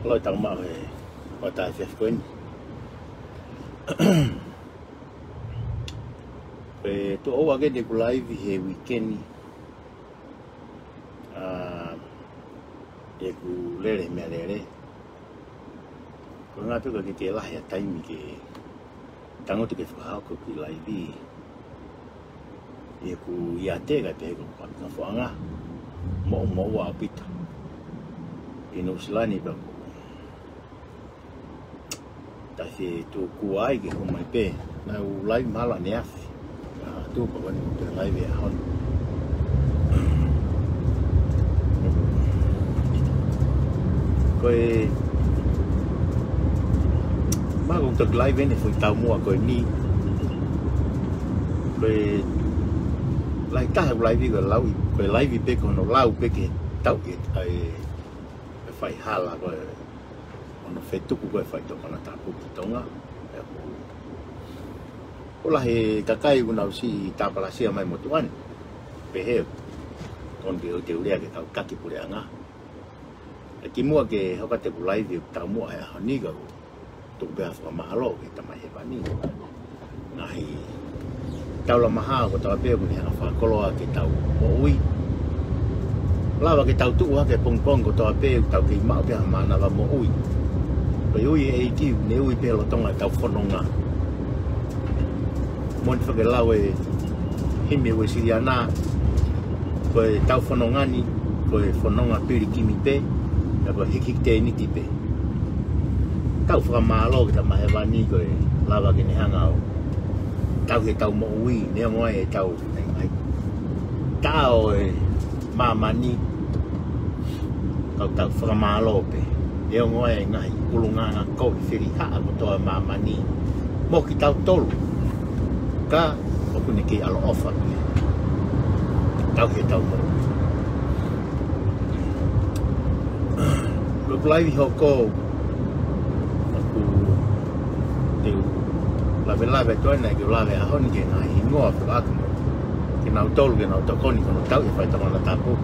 Loi tau mau he o tai fef koin. Tu o age de ku live he weekend. E ku lere me lere. Ko nga pe ko ki te la ya time ke tango te ke fa ko ki live. E ku ia te ga te ko ka fa nga. Mo wa pita. Ino silani ba ko. Tapi tu kuai ke ko mai pe na u live mala ne afi. Tu pa ban tu live ya hon. Koi ma kung tag live ni foi tau mua ko ni. Koi lai ta live ko lau koi live pe ko no lau pe ke tau ke ai fai hala ko ono fetu ko fai to kana ta pu tonga. Ola he kakai una si ta pala sia mai motuan. Pe he kon ke te uria ke tau kaki pureanga. Ki mua ke hoka te live tau mua ya ni ga tu be fa mahalo ke tamai he bani. Nai tau la maha ko tau pe ko ni fa koloa ke tau oi. Lava ke tau tu ke pong ko tau pe tau ke ma pe mana la mo oi. Pe oi e ti ne oi pe lo tonga tau fononga. Mon fa ke lawe hime we siriana ko tau fononga ni ko fononga piri kimi pe. Apa hikik te ni tipe. Tau fra malo ke ta mai vani ko lava ke ni hangau. Tau ke tau mo ui ne ngoi e tau ai. Tau e mama ni. Tau fra malo pe. E ngoi ngai ulunga ko firi ha ko to mama ni. Mo ki tau tolu. Ka o kuni ki alo ofa. Tau ke tau mo. Live hoko aku te lave to na ke lave a hon ke nai ngoa pa aku ke na tol ke na to koni ko tau e fai to na tapu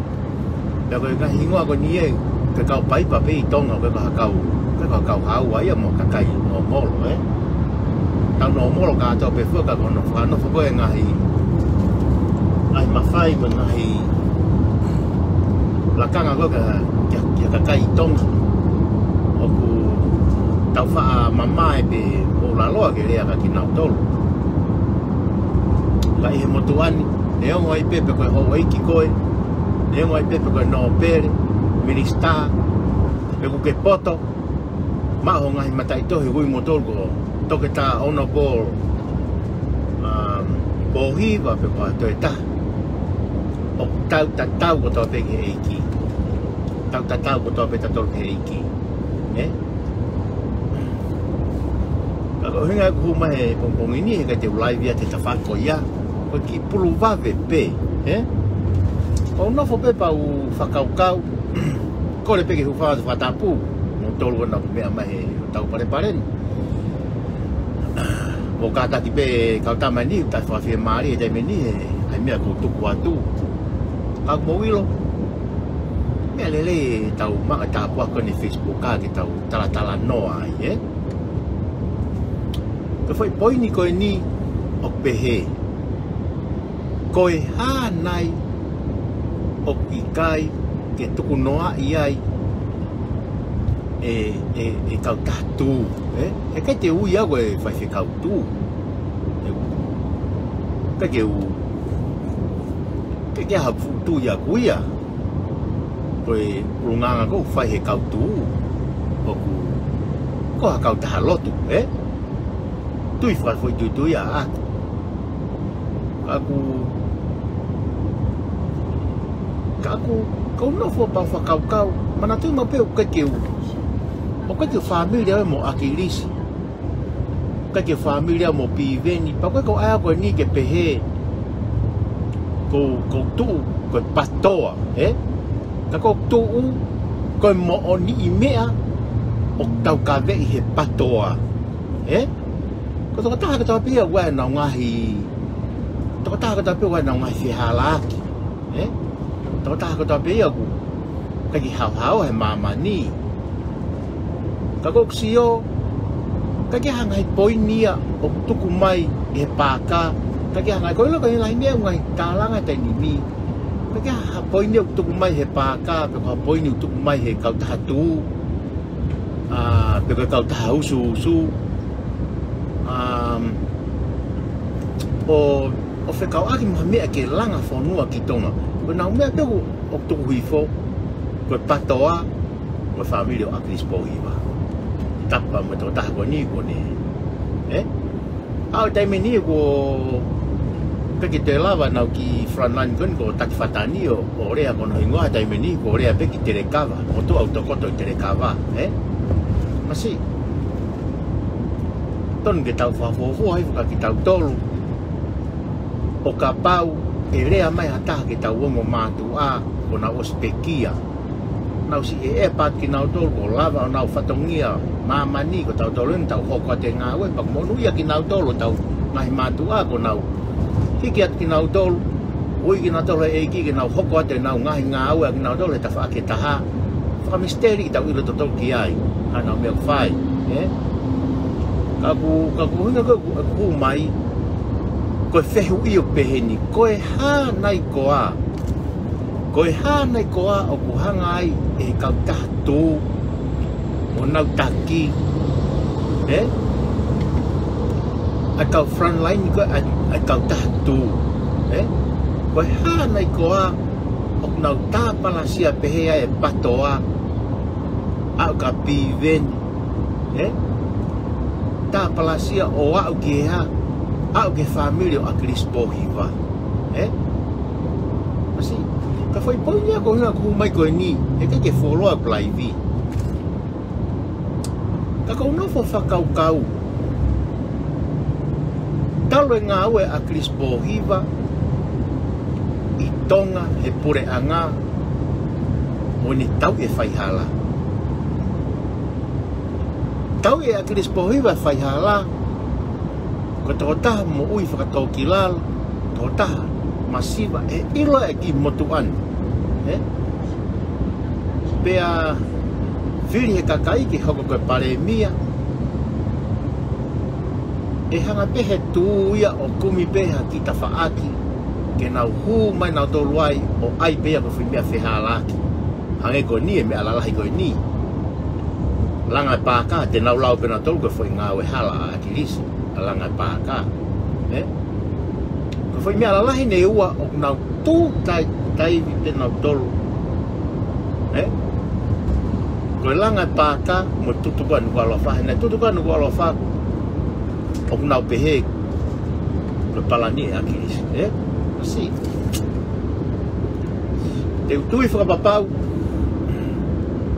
ya ko ga hingoa ko ni e ke kau pai pa pe tonga ke kau hau ai mo ka kai no molo tau no molo ka to pe fu ka ko no fa no fo ko ngai ai ma fai ma ngai la kanga ko ka kai tonga oku tau fa mama e pe o la loa ke rea ka ki nau tolu. Ka ihe motuani, ne ongo ai pepe koe ho eiki koe, ne ongo ai pepe koe no pere, minista, pe kuke poto, maho ngahi matai tohi hui motolu ko toke ta ono bol bohiwa pe koe toe ta. O tau ko toa pe ke eiki. Tau ko toa pe ta tolu ke eiki. Kalau hengai ku mai pong ini ke te live ya te tafako ya ko ki pulu vave pe o no fo pe pa u fakau ko le pe ke fa tapu no tolo na me mai tau pare mo kata ki pe kau ta mani ta fa fi mari te meni ai me ko tu kwatu ka mo wilo me lele tau ma ta po ko ni Facebook ka ki tau tala no ai Ka foi poini koe ni o pehe. Koe hānai o ki kai ke tuku noa i ai e kau tātū. E kai te ui ago e whai whi kau tū. Kai ke u kai ke hapu tū ia kuia. Koe urunganga kou whai he kau tū. Oku ko ha kau taha lotu, Tui foi tui a aku kau no fo pa fa kau mana tu ma pe o ke família mo akilisi ke família mo piveni pa ko ai ko ni ke pehe ko tu ko pastoa ka ko tu ko mo oni imea o tau ka ve he patoa ko to ta ka pia wa na ngahi to ta ka pia wa na ngahi halaki to ta ka pia ku ka ki hau he mama ni Kako sio kaki hangai poinia o tuku mai e paka kaki hangai ko lo kai lai ne ngai talanga te ni mi kaki ha poinia o tuku mai he paka pe ko poini o tuku mai he kau tatu pe ko kau tahu su o fe kau aki mo me ke langa fonua ki tonga ko na me pe o tuku hifo ko patoa ko familia a Crispo iba tapa mo to ta ko ni ko ni au tai me ni ko pe ki te lava na ki frontline ko tak fatani o rea ko no ingoa tai me ni ko rea pe ki te rekava o to auto ko to te rekava masih ton ke tau fa fo ai ka ki tau tolu o ka pau e rea mai ata ke tau mo matu a ko na ospekia nau si e pat ki nau tolu ko lava nau fatongia mama ni ko tau tolu tau hoko te ngā we pak monu ia ki nau tolu tau ngai matu a ko nau hiki at ki nau tolu ui ki nau tolu e ki nau hoko te nau ngai ngā we ki nau tolu ta fa ke taha fa misteri tau ilo to tolu ki ai ana me fai kaku hina ku mai ko fehu i o peheni ko e ha nai koa o kuhanga ai e kau tahtu o nau taki a kau frontline ko a kau tahtu ko e ha nai koa o nau tapalasia pehea e patoa a ka piven tapalasia o au ki ha au ke familia a Crispo hiva masih ka foi ponia ko na ku mai ko ni e ke follow up live ka ko no fo fa kau talo nga we a Crispo hiva i tonga he pure anga moni tau e fai hala tau e a Crispo hiva fai hala ko tota mo ui fa to kilal tota masiva e ilo e ki motuan pea fili he kakai ki hoko koe pare mia e hanga pehe tuia o kumi peha ki ta faaki ke nau hu mai nau toluai o ai peha ko fimia fehalaki hange ko ni e me alalahi ko ni langa paka te nau lau pena tolu ko foi ngā we hala a kilisi langa paka ko foi mea alalahi ne ua o nau tu tai te nau tolu ko langa paka mo tutukan ko alofa na tutukan ko alofa o nau pehe ko palani a kilisi assim te tui fa papau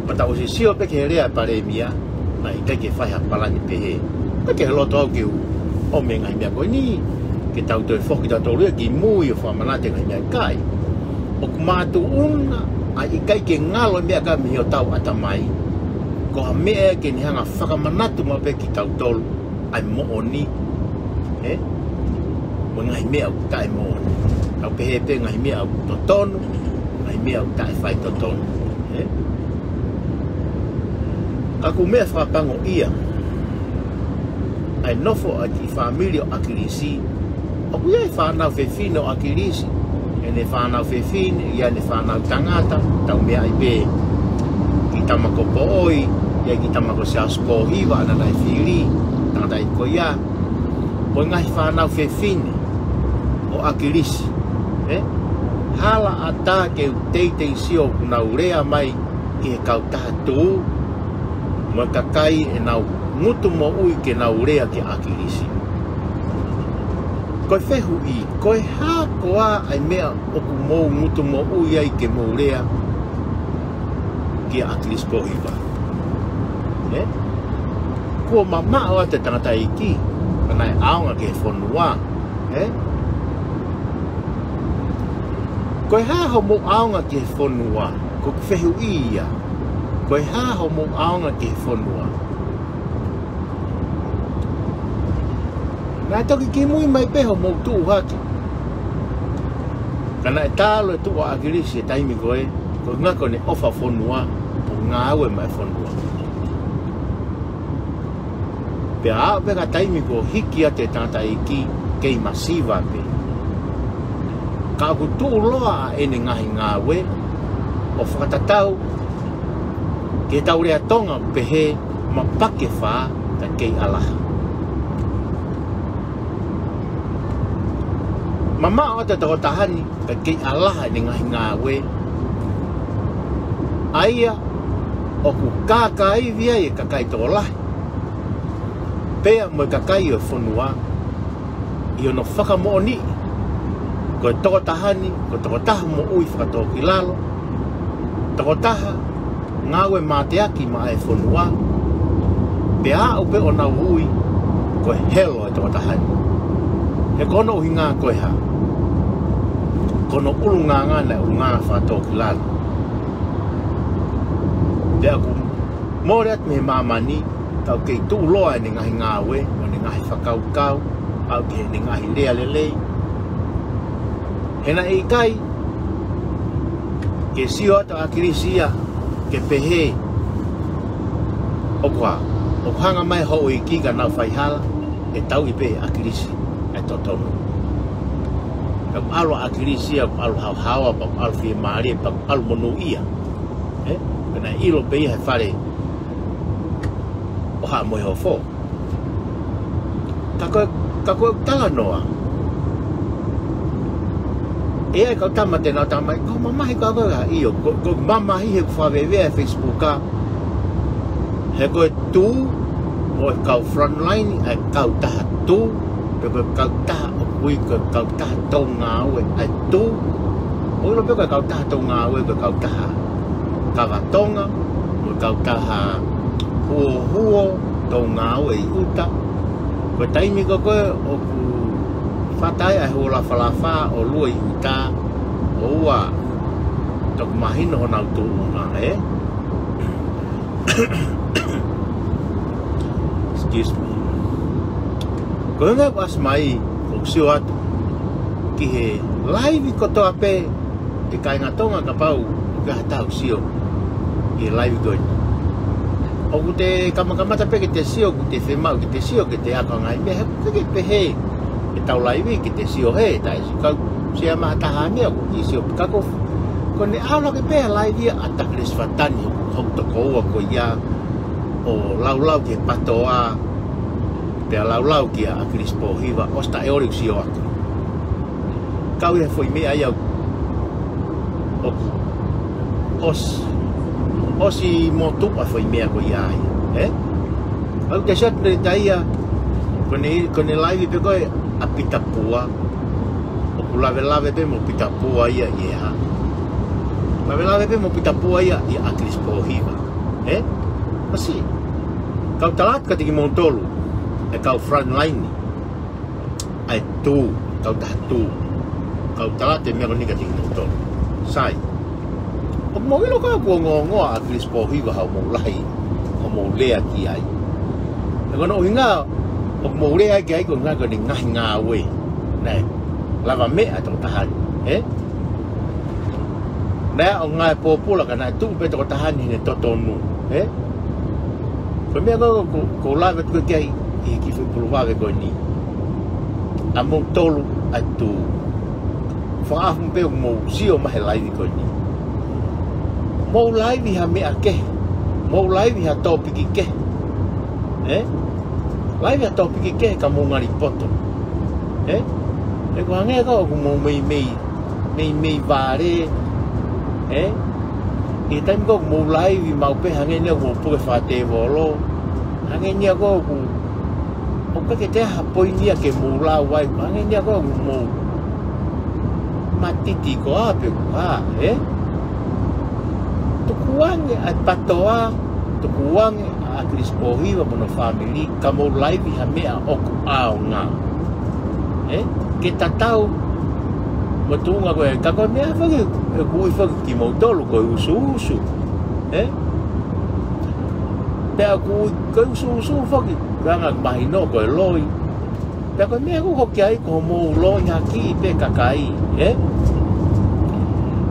pata o sio pe que rea pare mia na ite que fai a palani pehe pe que lo to que o menga mia ko ni que tau to foki da to ki mui o fa manate ka mia kai o kumatu una ai kai ke ngalo mia ka mi o tau atamai ko ha me ke ni hanga fa manatu ma pe ki tau tol ai mo oni mo ngai me au tai mo au pehe pe ngai me au to tonu ngai me au tai fai to tonu aku me fa pango ia ai nofo a ki familia a kilisi o ia fa na fe fino a kilisi ene fa na fe fine ia ne fa na tangata tau me ai be ki tamako poi ia ki tamako se asko hiva na nai fili na dai ko ia po ngai fa na fe fine o a kilisi hala ata ke teite sio na urea mai e kau tatu mo kakai e nau ngutu mo ui ke na urea ke akirisi koe fehu i koe ha koa ai mea oku mou ngutu mo ui ai ke mo urea ke akiris kohiva kua mama o te tangata iki kana e aonga ke whanua koe ha ho mo aonga ke whanua ko fehu i ia koe ha ho mo aonga ke whanua nā toki ki mui mai peho mo tu haki kana e tālo e tu a akirisi e taimi koe ko ngako ne ofa whanua o ngā aue mai whanua pe a pe ka taimi ko hiki a te tata iki kei masiva pe ka ku tu loa e ne ngahi ngā we o whakatatau ke tau rea tonga pe he ma pake wha ta kei alaha mama o te tau tahani ta kei alaha e ne ngahi ngā we aia o ku kākai via e kakai tō lahi pea mo kakai o whunua i ono whakamooni ko e toko tahani ko toko taha mo ui whakatō ki lalo toko taha ngāwe māteaki ma e whunua pea upe o nau ui ko e helo e toko tahani he kono uhi ngā koe ha kono ulu ngā ngana u ngā whakatō ki lalo pea ku mōre atu me mamani tau kei tū loa e ne ngahi ngāwe o ne ngahi whakaukau au ke ne ngahi lea lelei hena e kai ke sio ata akirisia ke pehe o kwa o hanga mai ho i ki ka nau whaihala e tau i pe akirisi e totono ka alo akirisia ka alo hawa ka alo fi maari ka alo monu ia kana ilo pe he fare o ha mo ho fo ka ko tala noa e ai ka tama te na tama ko mama hi ka ko io ko mama hi he fa ve Facebook ka he ko tu o ka frontline ai ka ta tu pe ko ka ta ui ko ka ta to nga we ai tu o lo pe ka ta to nga we ko ka ta ka va tonga o ka ta ha huo to nga we uta ko taimi ko o ku fatai ai ho la falafa o lui uta o wa to mahino na tu nga excuse me ko nga pas mai ko siwat ki he live ko to ape e kai nga tonga ka pau ka tau sio i live go o ku te kamakama tape ke te sio ku te fema ke te sio ke te aka ngai me ke pe he e tau live ke te sio he tai ka sia ma ta ha me ku ki sio ka ko ne ala ke pe live ia ata kris fatani ho to ko ko ia o lau ke patoa pe lau ke a kris po hiva osta e ori sio atu kau e foi me ai osi motu a foi me ko ia au te chat de taia con el live pe ko a pitapua o lave pe mo pitapua ia ia lave pe mo pitapua ia a kris po hiva Masi kau talat ka tiki montolu e kau frontline ai tu kau dah tu kau talat te mea ni ka tiki montolu sai o mo ilo ka ko ngo a kris po hiva ha mo lai o mo lea ki ai e kono hinga o mo lea ki ai ko nga ko ni nga we nei lava me a to tahan na o nga popula kana tu pe to tahan ni to tonu Pemia ko lave ko kai e ki fu provave ko ni. Amo tolu atu. Fa pe mo sio ma live ko ni. Mo live ha me ake. Mo live ha topic ke. Live ha topic ke ka mo ngari poto. E ko anga ko mo me vare. I time ko mo live mau pe hange ne mo pu fa te volo hange ne ko ku o pe te ha poi ni ke mo la wai hange ne ko mo matiti ko ape ha to kuange at patoa to kuange a crispo hiva mo family ka mo live ha me a o au nga ke tatau Matunga ko ka ko me fa ke ku fa ki mo tolu ko usu pe ku ko usu fa ki nga mahino ko loi pe ko me ko ai ko mo lo nya ki pe kakai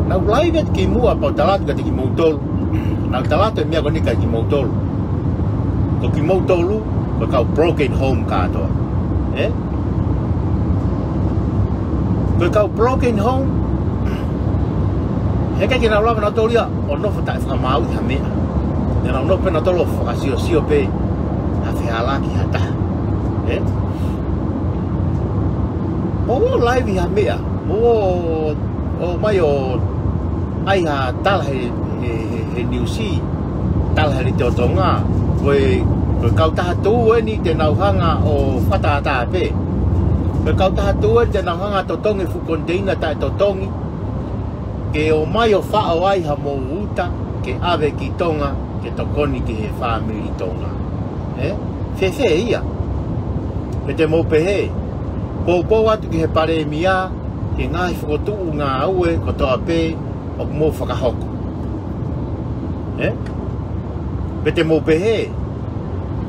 na live ki mu apa talat ka ki mo tolu na talat me ko ni ka ki mo tolu ko ki mo tolu ko kau broken home katoa ko kau broken home he kai kina lava na tolia o no fa tai fa mau ha me na no pe na tolo fa sio pe a fe ala ki hata o live ha me o mai o ai ha tal he new see tal he te tonga ko kau ta tu ni te nau hanga o fata ta pe ko kau ta tu te nau hanga to tongi fu container ta to tongi ke o mai o fa o ai ha mo uta ke ave ki tonga ke to koni ki he family tonga fe ia pe te mo pe he po atu ki he pare mia ke ngai fu tu nga aue ko to pe o mo whakahoko pe te mo pe he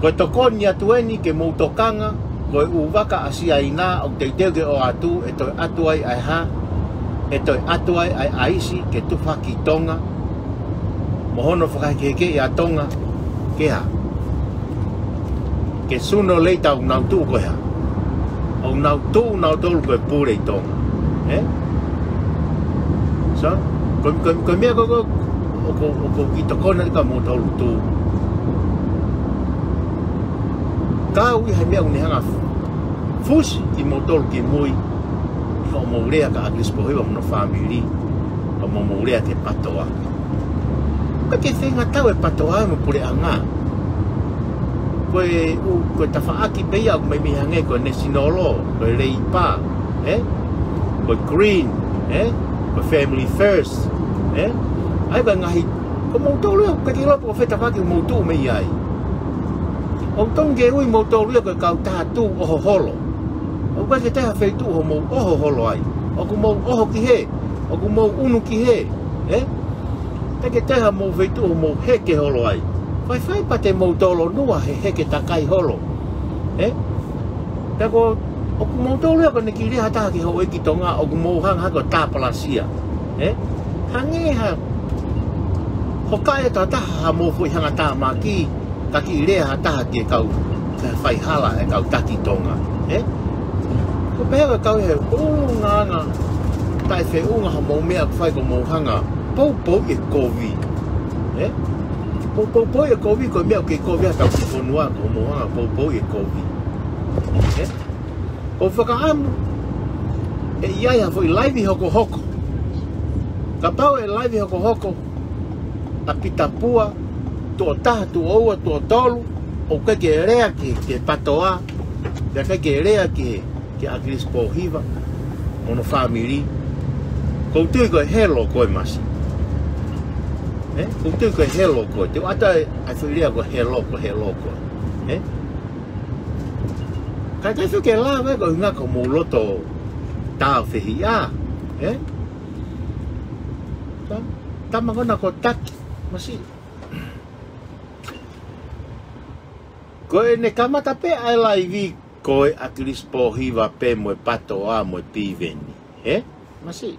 ko to koni atu eni ke mo tokanga ko uwaka asia ina o te tege o atu e to atu ai ai ha e to atu ai ai aisi ke tu whaki tonga mohono whakaheke i a tonga ke ha ke suno leita o nau tu ko ha o nau tu ko e pure i tonga so ko mea ko ki to kona ka mo tolu tu kau i hai mea uni hanga fusi ki mo tolu ki mui o mo rea ka aglis po hewa mno family o mo rea te patoa ka ke whenga tau e patoa mo pure anga koe tawhaaki peia o mai mihange koe nesinolo koe reipa koe green koe family first ai ba ngahi ko mo tolu e ka ki lopo o wheta whaki o mo tu me iai o tonge ui mo tolu e koe kau tātu oho holo o koe ke teha wheitu o mo oho holo ai o ku mo oho ki he o ku mo unu ki he ke teha mo wheitu o mo heke holo ai whai pa te mo tolo nua he heke takai holo tako o ku mo tolu e koe ne ki reha taha ki ho e ki tonga o ku mo hanga hako tāpalasia hange ha hokai e taha ha mo fui hanga taha maki ka ki reha taha ki e kau whai hala e kau taki tonga ko pēra kau he ngana tai whe unga ha mo mea whai ko mo hanga pou e kovi pou e kovi ko mea ke kovi ha kau ki whanua ko mo hanga pou e kovi o whakaamu e iai ha fwoi laivi hoko ka pau e laivi hoko a pita pua tō taha tō oua tō tolu o kai ke rea ke patoa ka kai ke rea ke agris po hiva ono family ko tui ko helo ko masi ko tui ko helo ko te ata ai foi rea ko helo ko kai kai ke la ve ko nga ko mo loto ta fehia ta magona ko tak masi ko ne kamata pe ai live ko agris po hiva pe mo patoa mo tiveni masi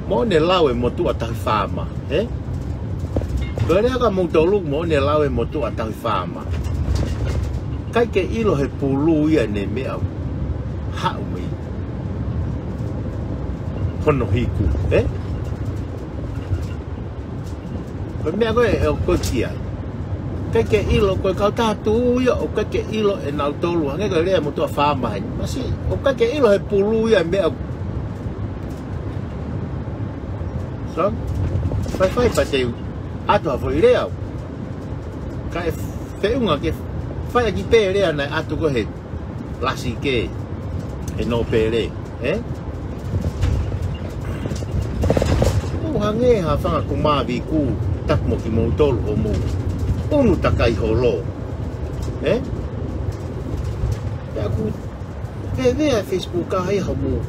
mo ne lawe mo tu ata fama ko ne ka mo tolu mo ne lawe mo tu ata fama kai ke ilo he pulu ia ne me au ha umi kono hiku ko mea koe e o koe kia kai ke ilo koe kau tātu ia o kai ke ilo e nau tolu hange koe rea mo tua whāma hai masi o kai ke ilo he pulu ia mea so whai pa te atu ha fwoi rea kai whiunga ke whai aki pē rea nai atu ko he lasi ke e no pē re hange ha whanga kumavi ku tak mo ki mo tolu o mo unu takai holo aku vea Facebook ka hai ha mo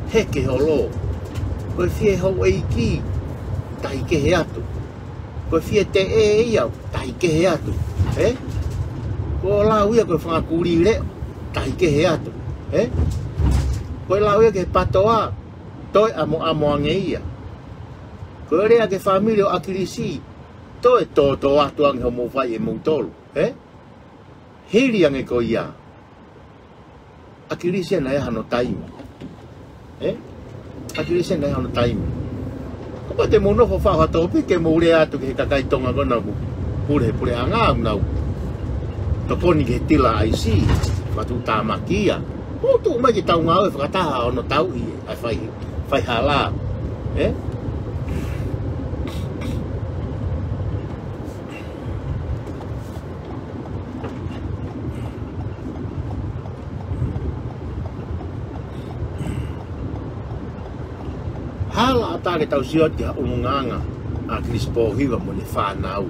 heke holo ko fie ho eiki tai ke he atu ko fie te ia tai ke he atu ko la uia ko whanga kuri le tai ke he atu ko la uia ke patoa toi amo ange ia ko Ko rea ke familia akirisi to e to atu ang homo fai e moutolu, hiri ang e ko ia. Akirisi na e hano taimi. Akirisi na e hano taimi. Ko te mono fo fa topi ke mo rea atu ke kakai tonga kona pure anga nau. To poni ke tila ai si, matu tamakia. O tu mai ki tau ngau e whakataha ono tau i ai fai hala. Hala atake tau siot ki umunganga a Crispo hiva mo le whanau.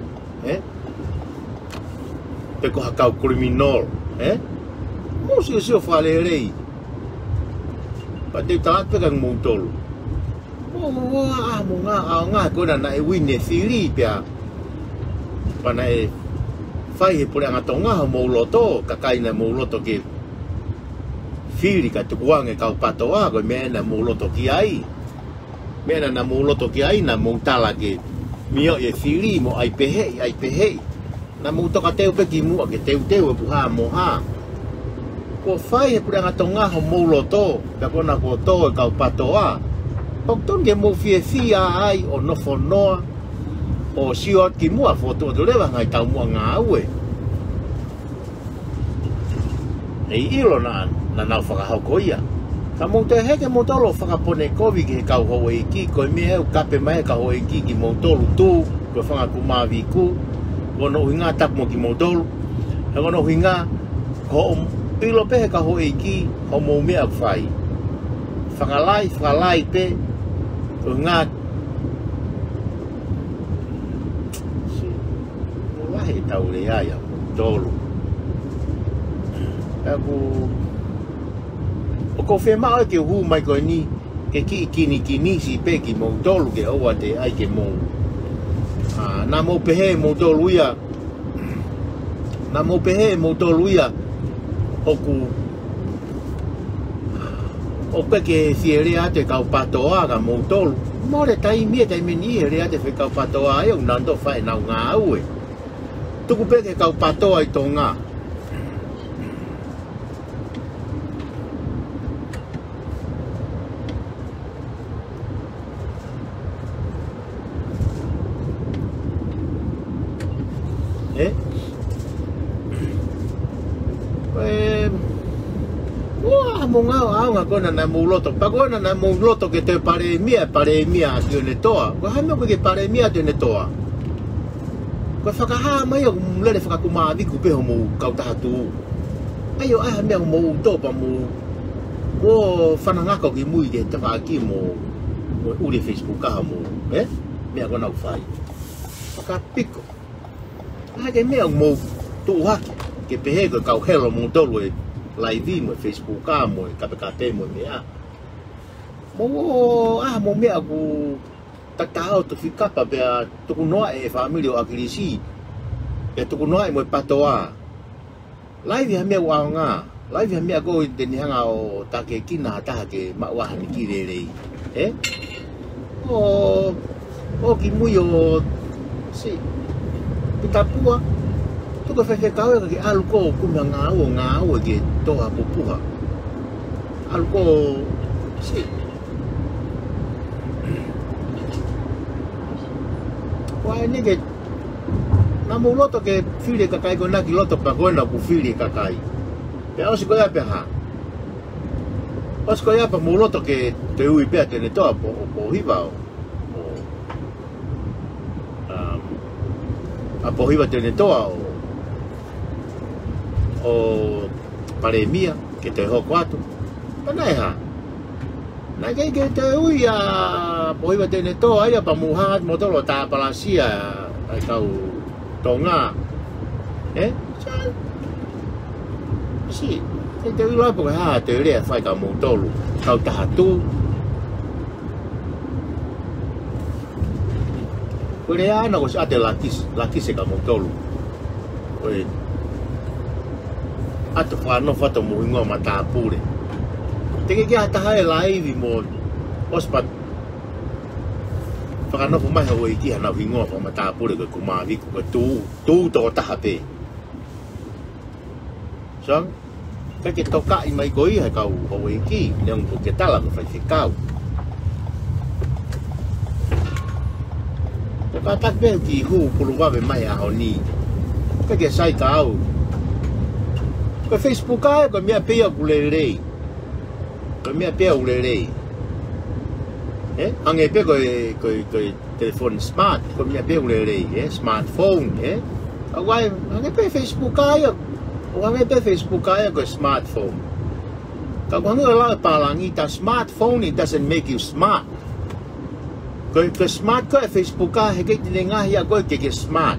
Te ko hakau kriminal. Mo sio whale rei. Pa te tātua kang moutolu. Mo ngā kona na e wine whiri pia. Pa na e whai he pure angatonga ho mouloto, kakaina mouloto ke whiri ka tukuange kau patoa ko mena mouloto ki ai. Mena na mouloto ki ai na moutala ke mio e whiri mo ai pehe. Na moutoka teu pe ki mua ke teu e puha moha. Ko whai he pure angatonga ho mouloto, ka kona ko to e kau patoa. Pokton ke mo fia ai o nofo noa o siot ki mua foto o lewa ngai tau mua ngā ue. E ilo na nau whakahauko ia. Ka mouto heke moutolo whakapone kovi ki he kau ho e ki, koe me heu kape mai ka ho e ki moutolo tū, koe whakakumawi ku, kono uhinga tapu mo ki moutolo, he kono uhinga ko ilo pehe ka ho e ki, ho mou mea whai. Whakalai pe, ngā mulahe tau le aia tolu o ko whemao e ke hu mai koe ni ke ki kini si pe ki mou tolu ke oua te ai ke mou nā mou pehe mou tolu ia oku o peke fierea te kau patoa ka moutolu. More taimia taimeni e rea te whi kau patoa e o nando whae nau ngā aue. Tuku peke kau patoa i tō ngā. Mo ngau aunga kona na mouloto. Pakona na mouloto ke te pare mia ati o ne toa. Ko haimea koe ke pare mia ati o ne toa. Ko whakaha mai o mlere whakakumawiku peho mou kautahatu. Aio ai hamea mou topa mou o whanangako ki mui ke te whaki mo ure Facebook kaha mou. Mea kona uwhai. Whakapiko. Ai ke mea mou tuuhaki. Ke pehe koe kau helo mou tolu e live mo Facebook ka mo kapekate mo mea mo mea ku tatao to fikapa pe to kunoa e family o akirisi e to kunoa mo patoa live ha mea wanga live ha mea go te ni hanga o take kina ta ke ma wa ni kirere o ki muyo si pitapua tuko whewhe kawe ki aluko kumia ngā ua ki toha pupuha. Aluko, si. Wai nike, nā mou loto ke whiri kakai ko naki loto pa koena ku whiri kakai. Pea osi ko ia peha. Osi ko ia pa mou loto ke te ui pea tene toa po hiva o. A po hiva tene toa o pare mia ke te hoko atu. Panai ha. Nā kei ke te ui a pohiwa tene toa ia pa muhangat motolo tā palasia ai kau tō ngā. Si, te ui lapo ke haa te rea whai ka motolo. Kau tahatu. Koe rea ana ko si ate lakise ka motolo. Koe ato whano whato muhingoa ma tāpure. Te ke hataha e laivi mo ospat whakanoko mai hau i ki hana wingoa pa matapure ko kumawiku ko tū tō tahape. So, ka ke toka i mai koi hai kau hau i ki, neong ko ke tala ko whai whikau. Ka tak be ki hu pulu wawe mai a ni. Ka ke sai ka au. Ko Facebook ai ko mia pe ku le le. Ko mia pe u le le. Ange pe ko telefon smart ko mia pe u le le, smartphone, Awai ange pe Facebook ai. O ange pe Facebook ai ko smartphone. Ka ko ngala palangi ta smartphone, it doesn't make you smart. Ko smart ko Facebook he ke tinga hia ko ke smart.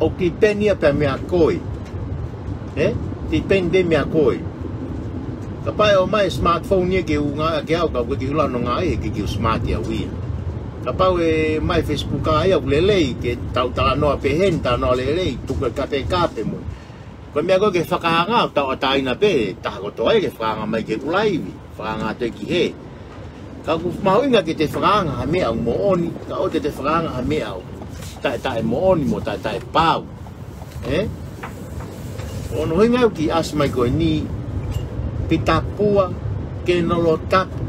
O ki penia pe mea koi. Ti pen be mea koi. Kapai o mai smartphone ni ke unga ke au ka ki ula no ngai ke smart ya wi. Kapau e mai Facebook ai au lele ke tau tala no pe hen ta no lele tu ka pe mo. Ko mea ko ke whakahanga tau ataina pe ta ko to ai ke whanga mai ke ulaivi. Whanga te ki he. Ka ku mau inga ke te whakanga ha mea mo oni, ka o te whakanga ha mea o. Tai mo oni mo tai pau. Ono hinga ki as mai ko ni pitapua ke nolo tapu.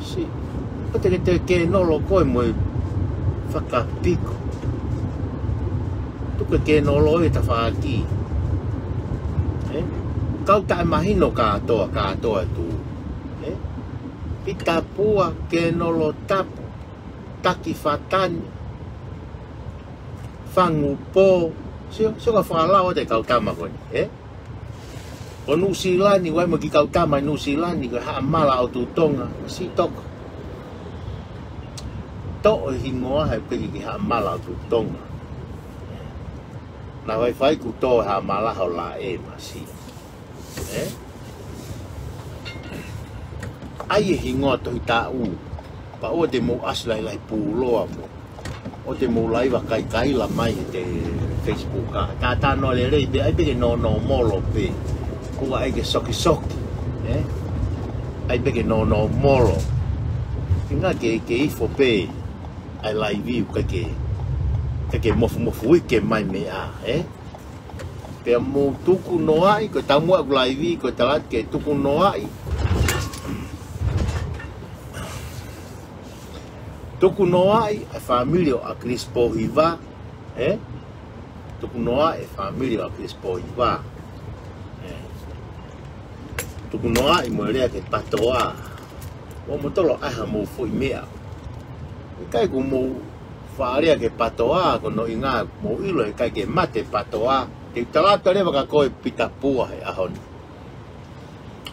Si. O te ke nolo koe mo whakapiko. Tuka ke nolo e ta whaki. Kau tai mahino katoa tu. Pitapua ke nolo tapu. Taki fatani. Fangu po. Sio ka whakalao te kau tama koe. O New Zealand wai mo ki kau tama New Zealand ko ha mala o tu tonga si tok. To hingoa ha ki ha mala o tu tonga. Na wai fai ku to ha mala ho la e masi. Ai hingoa to ta u. Pa o te mo aslai lai puloa mo. O te mo lai wa kai la mai te Facebook ka ta no le be ai be no molo pe. Ko ai ke soki. Ai be ke no molo. Inga ke ifo pe. Ai lai vi ka ke mofu ke mai me a, Pe mo tuku no ai ko tamu ak lai vi ko talat ke tuku no ai. Tuku no ai a familia a Crispo Hiva, Tuku no ai familia a Crispo Hiva. Tuku no ai mo rea ke patoa. O mo tolo aha mo foi mea. Kai ku mo faarea ke patoa ko no inga mo ilo e kai ke mate patoa. Te talata le ka koe pitapua he ahon.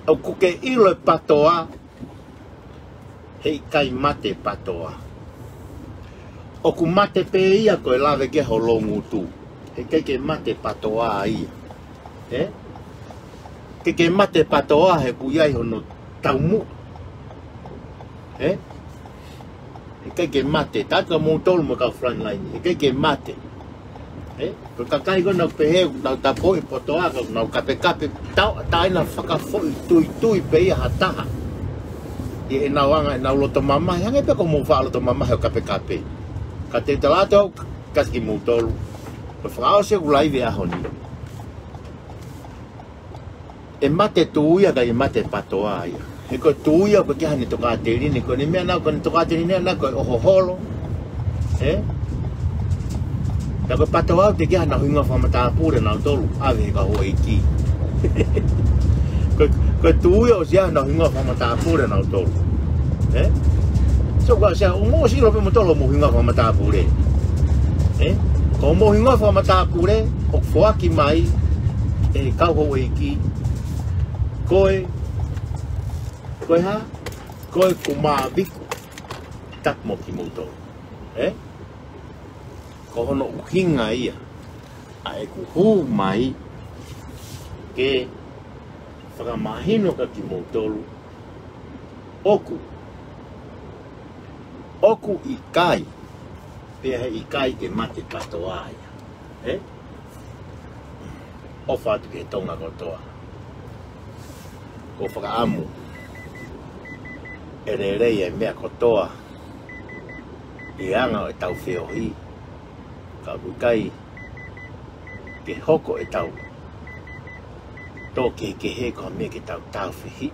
Au ku ke ilo e patoa. Hei kai mate patoa. O ku mate pe ia koe lave ke holongu tu. He kai ke mate patoa ia. Ke mate patoa he ku iai hono taumu. He kai ke mate. Taka mo tolu mo ka frontline. He kai ke mate. Ko kakai ko na pehe na tapo i potoa ko na kape tai na whakafo tui pe ia hataha. I na wanga na loto mama hanga pe ko mo fa loto mama he kape. Ka te talato kaski mo tolu. Ko frao se ulai ve ahoni. E mate tuia ka i mate patoa ia. E ko tuia ko ke hani toka te rini ko ni mea na ko ni toka te rini na ko ohoholo. Na ko patoa te ke hana huinga whamata pure na tolu ave ka hoa iki. Ko tuia o sia na huinga whamata pure na tolu. So ko sia o mo silo pe mo tolo mo huinga whamata pure. Ko mo huinga whamata pure o fuaki mai e kau hoa iki. Koe ha? Koe kumawiku tak mo ki moto. Ko hono uhinga ia. A e ku hu mai ke whakamahino ka ki motolu. Oku ikai. Pea he ikai ke mate katoa ia. O whatu ke tonga kotoa. Ko whakaamu. E re rei e mea kotoa. e anga e tau whiohi ka bukai ke hoko e tau tō ke he ko me ke tau tau whihi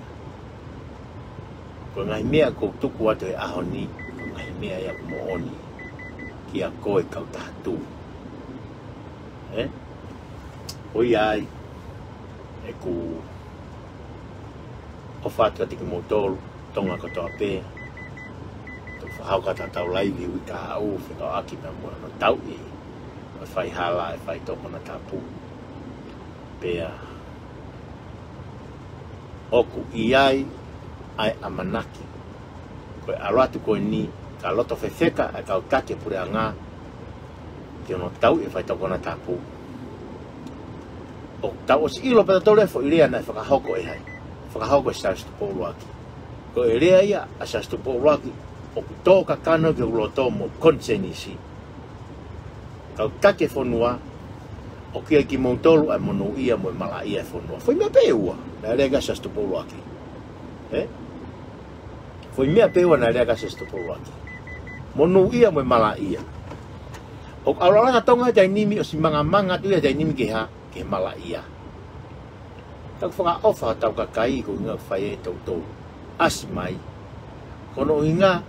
ko ngai mea ko tuku atu e ahoni ko ngai mea ia ko mooni ki a koe kau tātū oi ai e ku o whātua tiki mōtoro tonga katoa pē tō whahau kata tau laivi ui ka au whika aki pia mua no tau i o whai hala e whai tōko na tāpū pēa oku i ai amanaki koe aratu koe ni ka loto whewheka e kau take pure a ngā ki ono tau e whai tōko na tāpū o tau o si ilo pata tōre fo i rea na e whakahoko e hai whakahoko e Sastu Pouloaki ko e rea ia a Sastu Pouloaki o tō kakano ke ulo tō mo konsenisi kau take whonua o kia ki mōtolu ai monu ia mo mala ia e whonua foi mea pēua na rea ka Sastu Pouloaki foi mea pēua na rea ka Sastu Pouloaki monu ia mo mala ia o auranga tonga tai nimi o si manga tu ia tai nimi ke ha ke mala ia tau whaka ofa tau ka kai ko inga whai e tau asi mai kono inga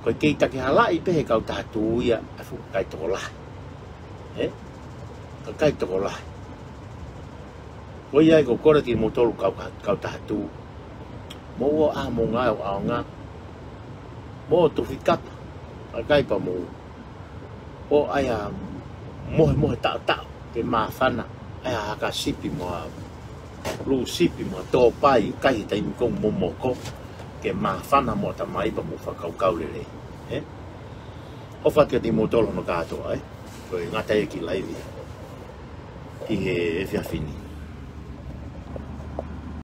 koe kei take halai pehe kau tātū ia a fuka kai toko lahi ka kai toko lahi koe iai ko kore ki motoru kau tātū mo ua a mo ngai o ao ngā mo tuwhi kapa ka kai pa mo o aia mohe tau ke maa whana aia haka sipi moa lu sipi moa tō pai kahi taimi kong momoko ke maa whana moa ta maipa mo whakaukau lere o whatia ti motolo no kātoa koe ngata e ki laivi ki he whiawhini